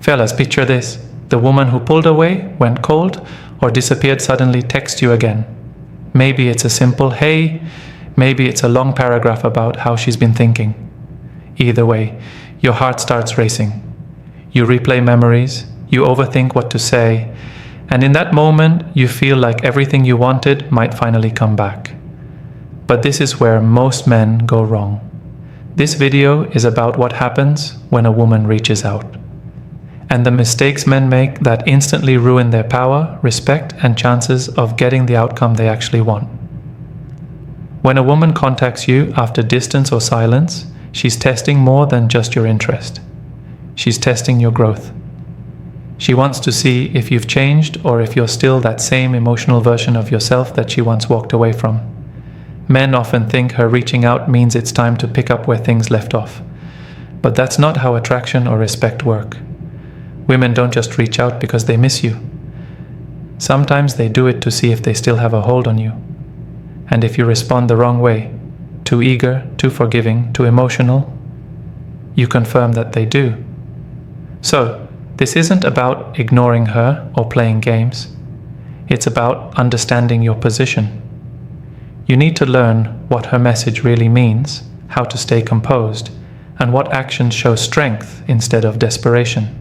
Fellas, picture this. The woman who pulled away, went cold, or disappeared suddenly texts you again. Maybe it's a simple hey, maybe it's a long paragraph about how she's been thinking. Either way, your heart starts racing. You replay memories, you overthink what to say, and in that moment, you feel like everything you wanted might finally come back. But this is where most men go wrong. This video is about what happens when a woman reaches out, and the mistakes men make that instantly ruin their power, respect, and chances of getting the outcome they actually want. When a woman contacts you after distance or silence, she's testing more than just your interest. She's testing your growth. She wants to see if you've changed or if you're still that same emotional version of yourself that she once walked away from. Men often think her reaching out means it's time to pick up where things left off. But that's not how attraction or respect work. Women don't just reach out because they miss you. Sometimes they do it to see if they still have a hold on you. And if you respond the wrong way, too eager, too forgiving, too emotional, you confirm that they do. So, this isn't about ignoring her or playing games. It's about understanding your position. You need to learn what her message really means, how to stay composed, and what actions show strength instead of desperation.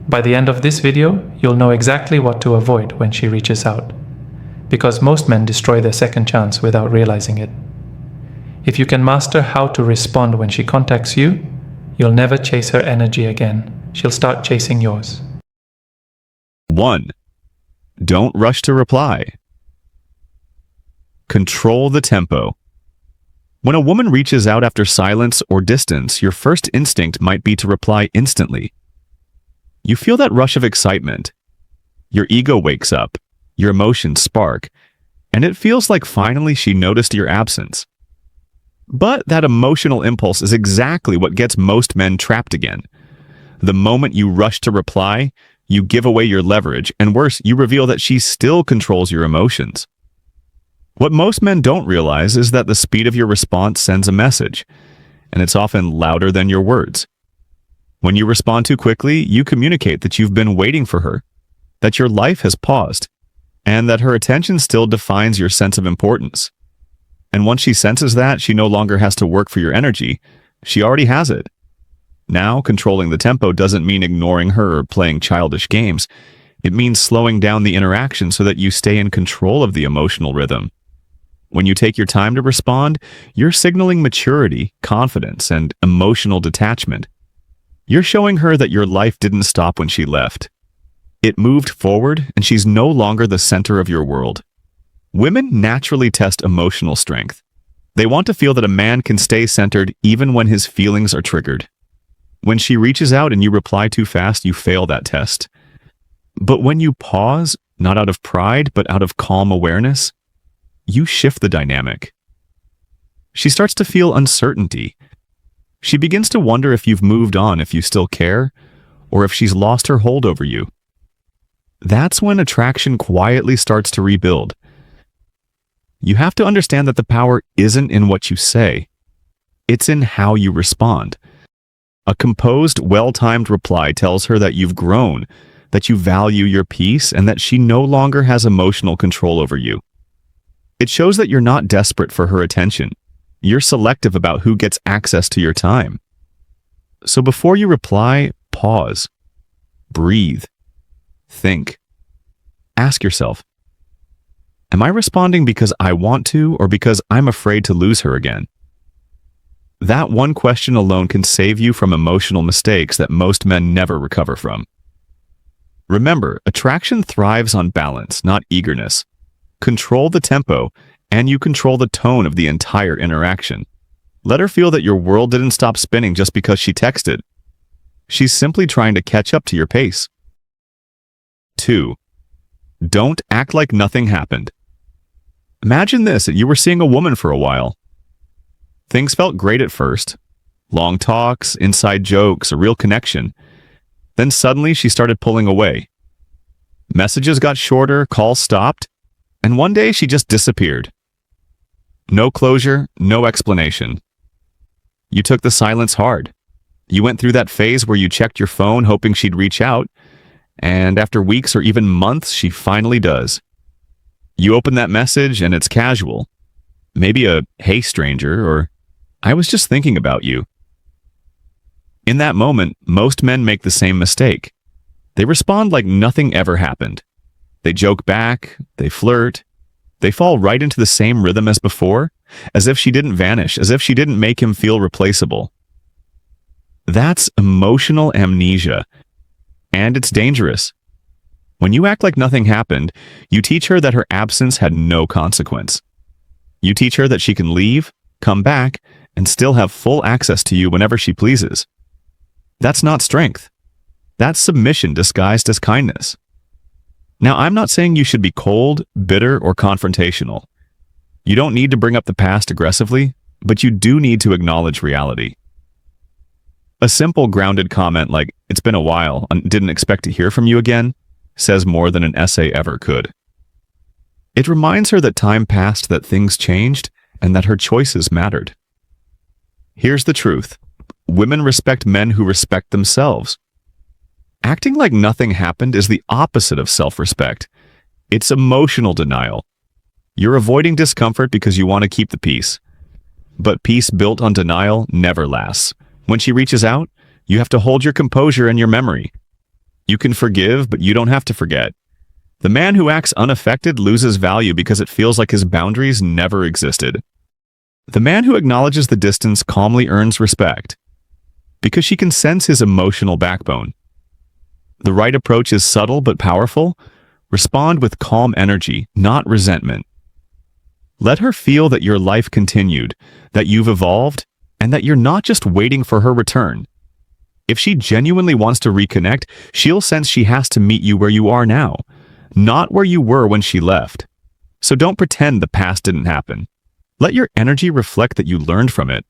By the end of this video, you'll know exactly what to avoid when she reaches out, because most men destroy their second chance without realizing it. If you can master how to respond when she contacts you, you'll never chase her energy again. She'll start chasing yours. 1. Don't rush to reply. Control the tempo. When a woman reaches out after silence or distance, your first instinct might be to reply instantly. You feel that rush of excitement. Your ego wakes up, your emotions spark, and it feels like finally she noticed your absence. But that emotional impulse is exactly what gets most men trapped again. The moment you rush to reply, you give away your leverage, and worse, you reveal that she still controls your emotions. What most men don't realize is that the speed of your response sends a message, and it's often louder than your words. When you respond too quickly, you communicate that you've been waiting for her, that your life has paused, and that her attention still defines your sense of importance. And once she senses that, she no longer has to work for your energy. She already has it. Now, controlling the tempo doesn't mean ignoring her or playing childish games. It means slowing down the interaction so that you stay in control of the emotional rhythm. When you take your time to respond, you're signaling maturity, confidence, and emotional detachment. You're showing her that your life didn't stop when she left. It moved forward, and she's no longer the center of your world. Women naturally test emotional strength. They want to feel that a man can stay centered even when his feelings are triggered. When she reaches out and you reply too fast, you fail that test. But when you pause, not out of pride, but out of calm awareness, you shift the dynamic. She starts to feel uncertainty. She begins to wonder if you've moved on, if you still care, or if she's lost her hold over you. That's when attraction quietly starts to rebuild. You have to understand that the power isn't in what you say. It's in how you respond. A composed, well-timed reply tells her that you've grown, that you value your peace, and that she no longer has emotional control over you. It shows that you're not desperate for her attention. You're selective about who gets access to your time. So before you reply, pause. Breathe. Think. Ask yourself, am I responding because I want to or because I'm afraid to lose her again? That one question alone can save you from emotional mistakes that most men never recover from. Remember, attraction thrives on balance, not eagerness. Control the tempo, and you control the tone of the entire interaction. Let her feel that your world didn't stop spinning just because she texted. She's simply trying to catch up to your pace. 2. Don't act like nothing happened. Imagine this, that you were seeing a woman for a while. Things felt great at first. Long talks, inside jokes, a real connection. Then suddenly she started pulling away. Messages got shorter, calls stopped, and one day she just disappeared. No closure, no explanation. You took the silence hard. You went through that phase where you checked your phone hoping she'd reach out, and after weeks or even months, she finally does. You open that message and it's casual. Maybe a, "Hey stranger," or "I was just thinking about you." In that moment, most men make the same mistake. They respond like nothing ever happened. They joke back, they flirt, they fall right into the same rhythm as before, as if she didn't vanish, as if she didn't make him feel replaceable. That's emotional amnesia, and it's dangerous. When you act like nothing happened, you teach her that her absence had no consequence. You teach her that she can leave, come back, and still have full access to you whenever she pleases. That's not strength. That's submission disguised as kindness. Now, I'm not saying you should be cold, bitter, or confrontational. You don't need to bring up the past aggressively, but you do need to acknowledge reality. A simple, grounded comment like, "It's been a while and didn't expect to hear from you again," says more than an essay ever could. It reminds her that time passed, that things changed, and that her choices mattered. Here's the truth. Women respect men who respect themselves. Acting like nothing happened is the opposite of self-respect. It's emotional denial. You're avoiding discomfort because you want to keep the peace. But peace built on denial never lasts. When she reaches out, you have to hold your composure and your memory. You can forgive, but you don't have to forget. The man who acts unaffected loses value because it feels like his boundaries never existed. The man who acknowledges the distance calmly earns respect, because she can sense his emotional backbone. The right approach is subtle but powerful. Respond with calm energy, not resentment. Let her feel that your life continued, that you've evolved, and that you're not just waiting for her return. If she genuinely wants to reconnect, she'll sense she has to meet you where you are now, not where you were when she left. So don't pretend the past didn't happen. Let your energy reflect that you learned from it.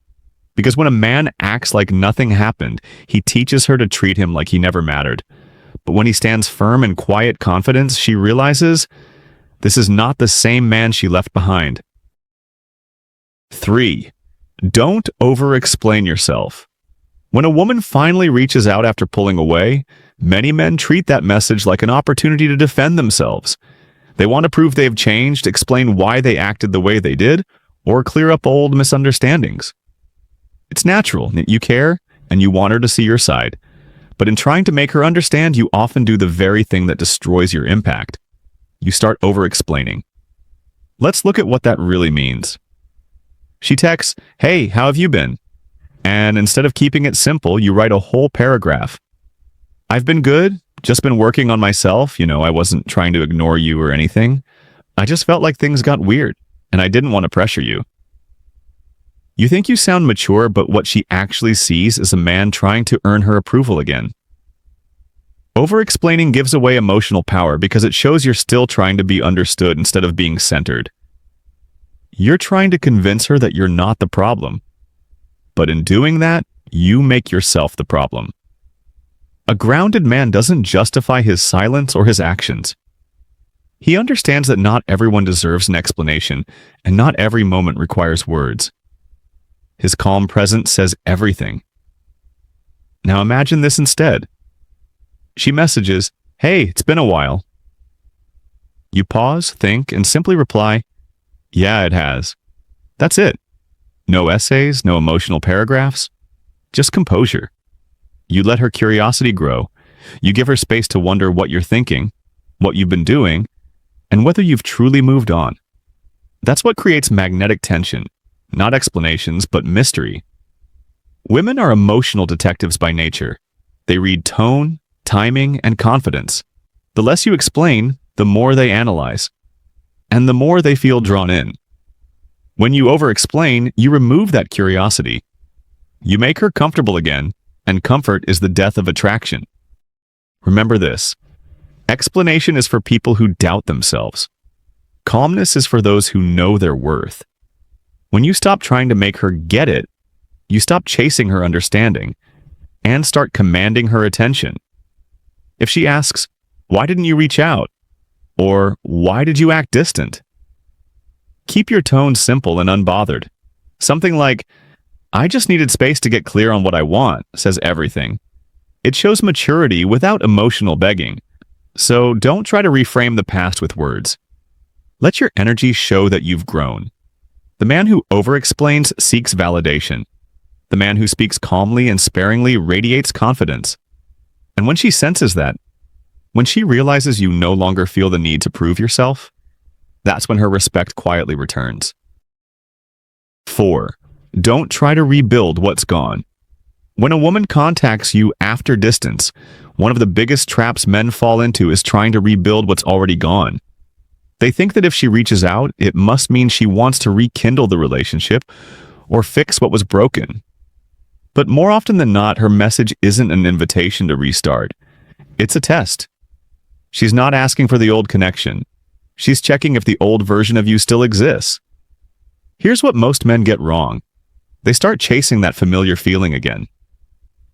Because when a man acts like nothing happened, he teaches her to treat him like he never mattered. But when he stands firm in quiet confidence, she realizes this is not the same man she left behind. 3. Don't over-explain yourself. When a woman finally reaches out after pulling away, many men treat that message like an opportunity to defend themselves. They want to prove they've changed, explain why they acted the way they did, or clear up old misunderstandings. It's natural. You care, and you want her to see your side. But in trying to make her understand, you often do the very thing that destroys your impact. You start over-explaining. Let's look at what that really means. She texts, "Hey, how have you been?" And instead of keeping it simple, you write a whole paragraph. "I've been good, just been working on myself. I wasn't trying to ignore you or anything. I just felt like things got weird, and I didn't want to pressure you." You think you sound mature, but what she actually sees is a man trying to earn her approval again. Over-explaining gives away emotional power because it shows you're still trying to be understood instead of being centered. You're trying to convince her that you're not the problem. But in doing that, you make yourself the problem. A grounded man doesn't justify his silence or his actions. He understands that not everyone deserves an explanation, and not every moment requires words. His calm presence says everything. Now imagine this instead. She messages, "Hey, it's been a while." You pause, think, and simply reply, "Yeah, it has." That's it. No essays, no emotional paragraphs, just composure. You let her curiosity grow. You give her space to wonder what you're thinking, what you've been doing, and whether you've truly moved on. That's what creates magnetic tension. Not explanations, but mystery. Women are emotional detectives by nature. They read tone, timing, and confidence. The less you explain, the more they analyze. And the more they feel drawn in. When you over-explain, you remove that curiosity. You make her comfortable again, and comfort is the death of attraction. Remember this. Explanation is for people who doubt themselves. Calmness is for those who know their worth. When you stop trying to make her get it, you stop chasing her understanding and start commanding her attention. If she asks, "Why didn't you reach out?" or "Why did you act distant?" keep your tone simple and unbothered. Something like, "I just needed space to get clear on what I want," says everything. It shows maturity without emotional begging. So don't try to reframe the past with words. Let your energy show that you've grown. The man who over-explains seeks validation. The man who speaks calmly and sparingly radiates confidence. And when she senses that, when she realizes you no longer feel the need to prove yourself, that's when her respect quietly returns. 4. Don't try to rebuild what's gone. When a woman contacts you after distance, one of the biggest traps men fall into is trying to rebuild what's already gone. They think that if she reaches out, it must mean she wants to rekindle the relationship or fix what was broken. But more often than not, her message isn't an invitation to restart. It's a test. She's not asking for the old connection. She's checking if the old version of you still exists. Here's what most men get wrong. They start chasing that familiar feeling again.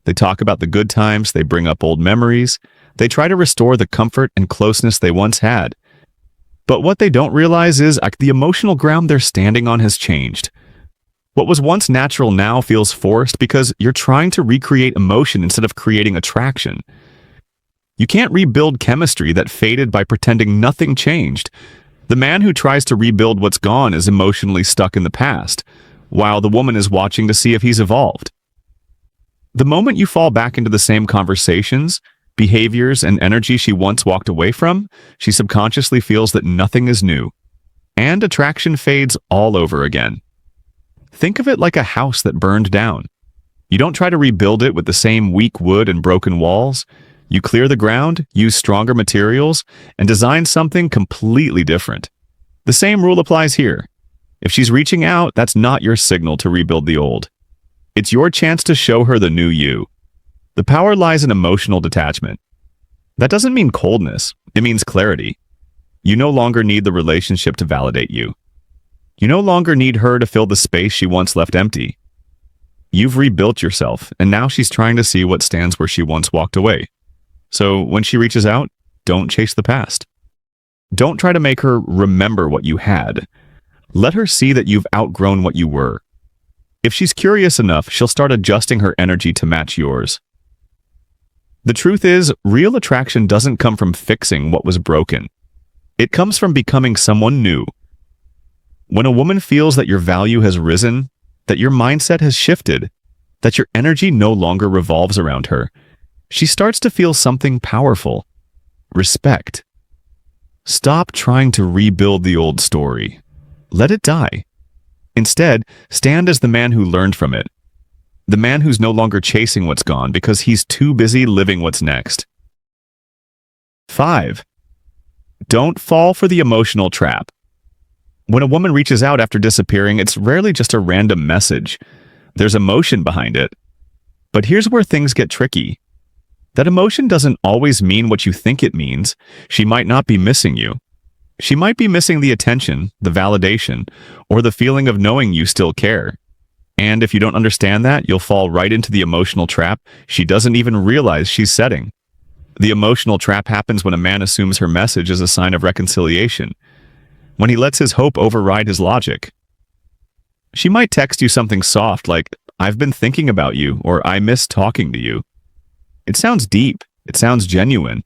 They talk about the good times, they bring up old memories, they try to restore the comfort and closeness they once had. But what they don't realize is the emotional ground they're standing on has changed. What was once natural now feels forced because you're trying to recreate emotion instead of creating attraction. You can't rebuild chemistry that faded by pretending nothing changed. The man who tries to rebuild what's gone is emotionally stuck in the past, while the woman is watching to see if he's evolved. The moment you fall back into the same conversations, behaviors, and energy she once walked away from, she subconsciously feels that nothing is new, and attraction fades all over again. Think of it like a house that burned down. You don't try to rebuild it with the same weak wood and broken walls. You clear the ground, use stronger materials, and design something completely different. The same rule applies here. If she's reaching out, that's not your signal to rebuild the old. It's your chance to show her the new you. The power lies in emotional detachment. That doesn't mean coldness, it means clarity. You no longer need the relationship to validate you. You no longer need her to fill the space she once left empty. You've rebuilt yourself, and now she's trying to see what stands where she once walked away. So when she reaches out, don't chase the past. Don't try to make her remember what you had. Let her see that you've outgrown what you were. If she's curious enough, she'll start adjusting her energy to match yours. The truth is, real attraction doesn't come from fixing what was broken. It comes from becoming someone new. When a woman feels that your value has risen, that your mindset has shifted, that your energy no longer revolves around her, she starts to feel something powerful. Respect. Stop trying to rebuild the old story. Let it die. Instead, stand as the man who learned from it. The man who's no longer chasing what's gone because he's too busy living what's next. 5. Don't fall for the emotional trap. When a woman reaches out after disappearing, it's rarely just a random message. There's emotion behind it. But here's where things get tricky. That emotion doesn't always mean what you think it means. She might not be missing you. She might be missing the attention, the validation, or the feeling of knowing you still care. And if you don't understand that, you'll fall right into the emotional trap she doesn't even realize she's setting. The emotional trap happens when a man assumes her message is a sign of reconciliation, when he lets his hope override his logic. She might text you something soft like, "I've been thinking about you," or "I miss talking to you." It sounds deep, it sounds genuine,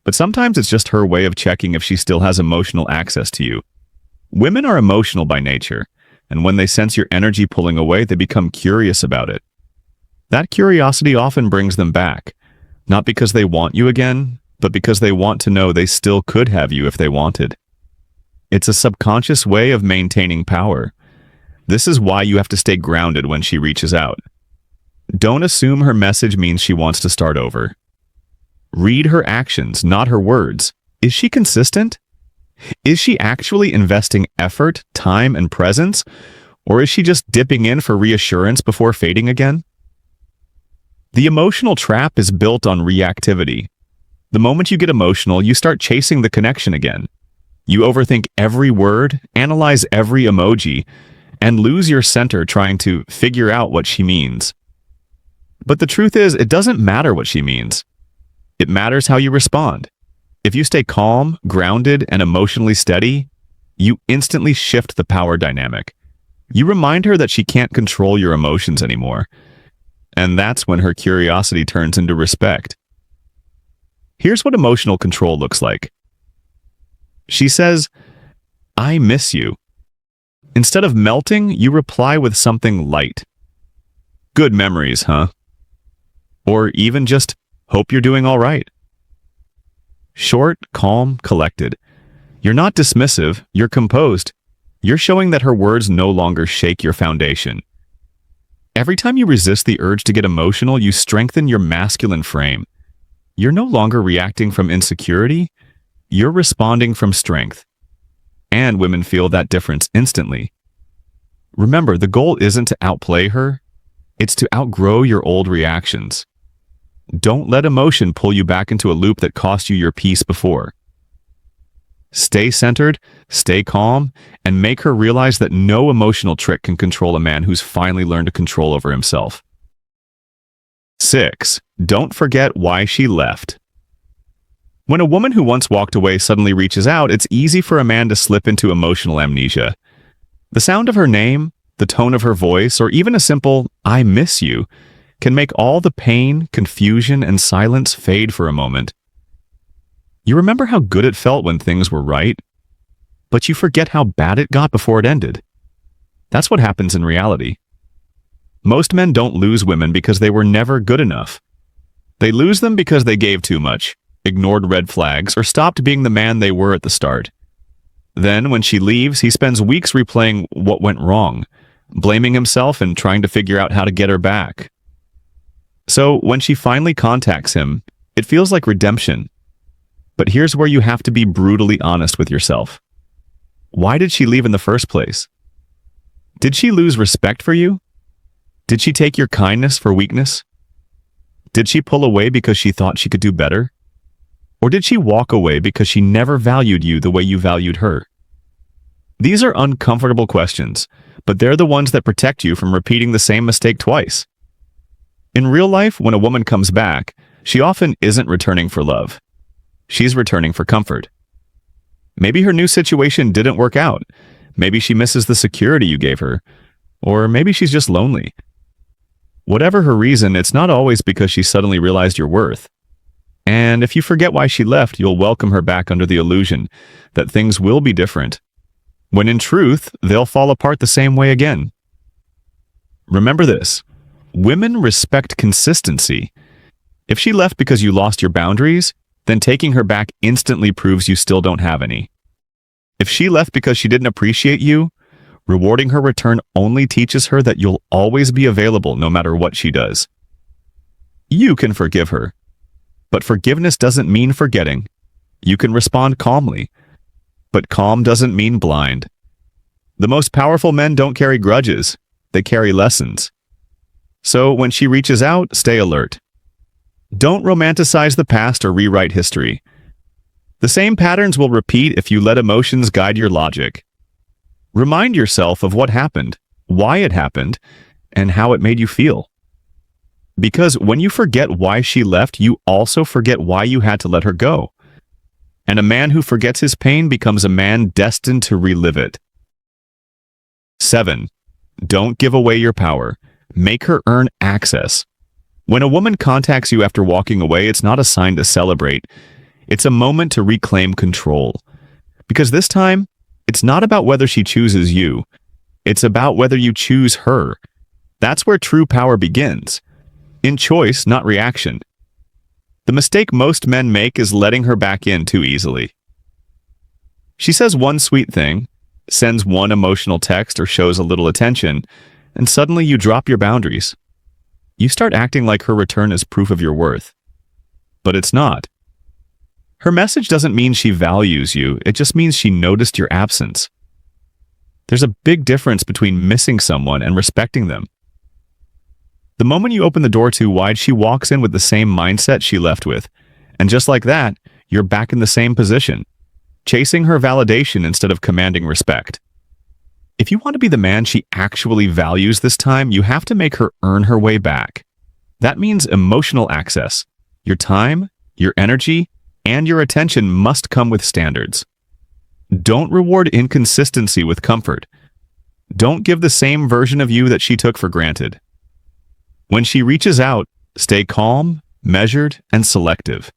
but sometimes it's just her way of checking if she still has emotional access to you. Women are emotional by nature, and when they sense your energy pulling away, they become curious about it. That curiosity often brings them back, not because they want you again, but because they want to know they still could have you if they wanted. It's a subconscious way of maintaining power. This is why you have to stay grounded when she reaches out. Don't assume her message means she wants to start over. Read her actions, not her words. Is she consistent? Is she actually investing effort, time, and presence? Or is she just dipping in for reassurance before fading again? The emotional trap is built on reactivity. The moment you get emotional, you start chasing the connection again. You overthink every word, analyze every emoji, and lose your center trying to figure out what she means. But the truth is, it doesn't matter what she means. It matters how you respond. If you stay calm, grounded, and emotionally steady, you instantly shift the power dynamic. You remind her that she can't control your emotions anymore, and that's when her curiosity turns into respect. Here's what emotional control looks like. She says, "I miss you." Instead of melting, you reply with something light. "Good memories, huh?" Or even just, "Hope you're doing all right." Short, calm, collected. You're not dismissive, you're composed. You're showing that her words no longer shake your foundation. Every time you resist the urge to get emotional, you strengthen your masculine frame. You're no longer reacting from insecurity, you're responding from strength. And women feel that difference instantly. Remember, the goal isn't to outplay her, it's to outgrow your old reactions. Don't let emotion pull you back into a loop that cost you your peace before. Stay centered, stay calm, and make her realize that no emotional trick can control a man who's finally learned to control over himself. 6. Don't forget why she left. When a woman who once walked away suddenly reaches out, it's easy for a man to slip into emotional amnesia. The sound of her name, the tone of her voice, or even a simple "I miss you" can make all the pain, confusion, and silence fade for a moment. You remember how good it felt when things were right, but you forget how bad it got before it ended. That's what happens in reality. Most men don't lose women because they were never good enough. They lose them because they gave too much, ignored red flags, or stopped being the man they were at the start. Then, when she leaves, he spends weeks replaying what went wrong, blaming himself and trying to figure out how to get her back. So, when she finally contacts him, it feels like redemption. But here's where you have to be brutally honest with yourself. Why did she leave in the first place? Did she lose respect for you? Did she take your kindness for weakness? Did she pull away because she thought she could do better? Or did she walk away because she never valued you the way you valued her? These are uncomfortable questions, but they're the ones that protect you from repeating the same mistake twice. In real life, when a woman comes back, she often isn't returning for love. She's returning for comfort. Maybe her new situation didn't work out. Maybe she misses the security you gave her. Or maybe she's just lonely. Whatever her reason, it's not always because she suddenly realized your worth. And if you forget why she left, you'll welcome her back under the illusion that things will be different, when in truth, they'll fall apart the same way again. Remember this: women respect consistency. If she left because you lost your boundaries, then taking her back instantly proves you still don't have any. If she left because she didn't appreciate you, rewarding her return only teaches her that you'll always be available no matter what she does. You can forgive her. But forgiveness doesn't mean forgetting. You can respond calmly. But calm doesn't mean blind. The most powerful men don't carry grudges. They carry lessons. So when she reaches out, stay alert. Don't romanticize the past or rewrite history. The same patterns will repeat if you let emotions guide your logic. Remind yourself of what happened, why it happened, and how it made you feel. Because when you forget why she left, you also forget why you had to let her go. And a man who forgets his pain becomes a man destined to relive it. 7. Don't give away your power. Make her earn access. When a woman contacts you after walking away, it's not a sign to celebrate. It's a moment to reclaim control. Because this time, it's not about whether she chooses you. It's about whether you choose her. That's where true power begins. In choice, not reaction. The mistake most men make is letting her back in too easily. She says one sweet thing, sends one emotional text, or shows a little attention, and suddenly you drop your boundaries. You start acting like her return is proof of your worth. But it's not. Her message doesn't mean she values you, it just means she noticed your absence. There's a big difference between missing someone and respecting them. The moment you open the door too wide, she walks in with the same mindset she left with. And just like that, you're back in the same position, chasing her validation instead of commanding respect. If you want to be the man she actually values this time, you have to make her earn her way back. That means emotional access. Your time, your energy, and your attention must come with standards. Don't reward inconsistency with comfort. Don't give the same version of you that she took for granted. When she reaches out, stay calm, measured, and selective.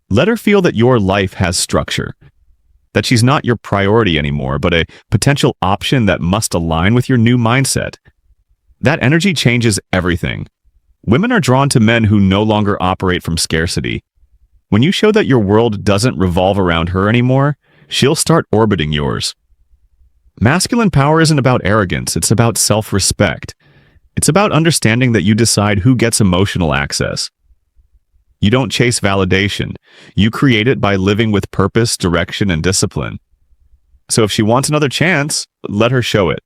Let her feel that your life has structure, that she's not your priority anymore, but a potential option that must align with your new mindset. That energy changes everything. Women are drawn to men who no longer operate from scarcity. When you show that your world doesn't revolve around her anymore, she'll start orbiting yours. Masculine power isn't about arrogance, it's about self-respect. It's about understanding that you decide who gets emotional access. You don't chase validation. You create it by living with purpose, direction, and discipline. So if she wants another chance, let her show it.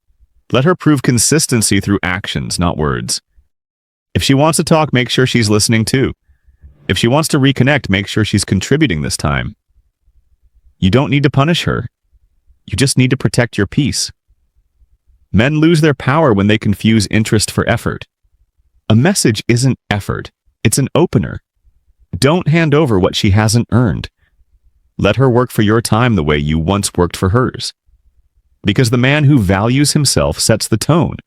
Let her prove consistency through actions, not words. If she wants to talk, make sure she's listening too. If she wants to reconnect, make sure she's contributing this time. You don't need to punish her. You just need to protect your peace. Men lose their power when they confuse interest for effort. A message isn't effort, it's an opener. Don't hand over what she hasn't earned. Let her work for your time the way you once worked for hers. Because the man who values himself sets the tone.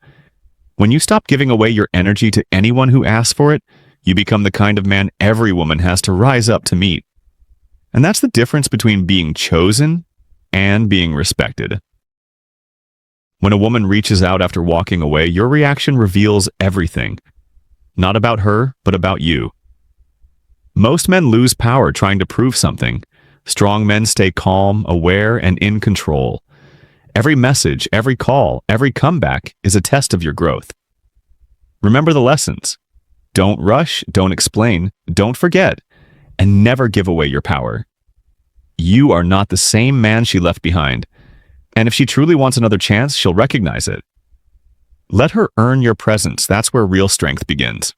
When you stop giving away your energy to anyone who asks for it, you become the kind of man every woman has to rise up to meet. And that's the difference between being chosen and being respected. When a woman reaches out after walking away, your reaction reveals everything. Not about her, but about you. Most men lose power trying to prove something. Strong men stay calm, aware, and in control. Every message, every call, every comeback is a test of your growth. Remember the lessons. Don't rush, don't explain, don't forget, and never give away your power. You are not the same man she left behind, and if she truly wants another chance, she'll recognize it. Let her earn your presence. That's where real strength begins.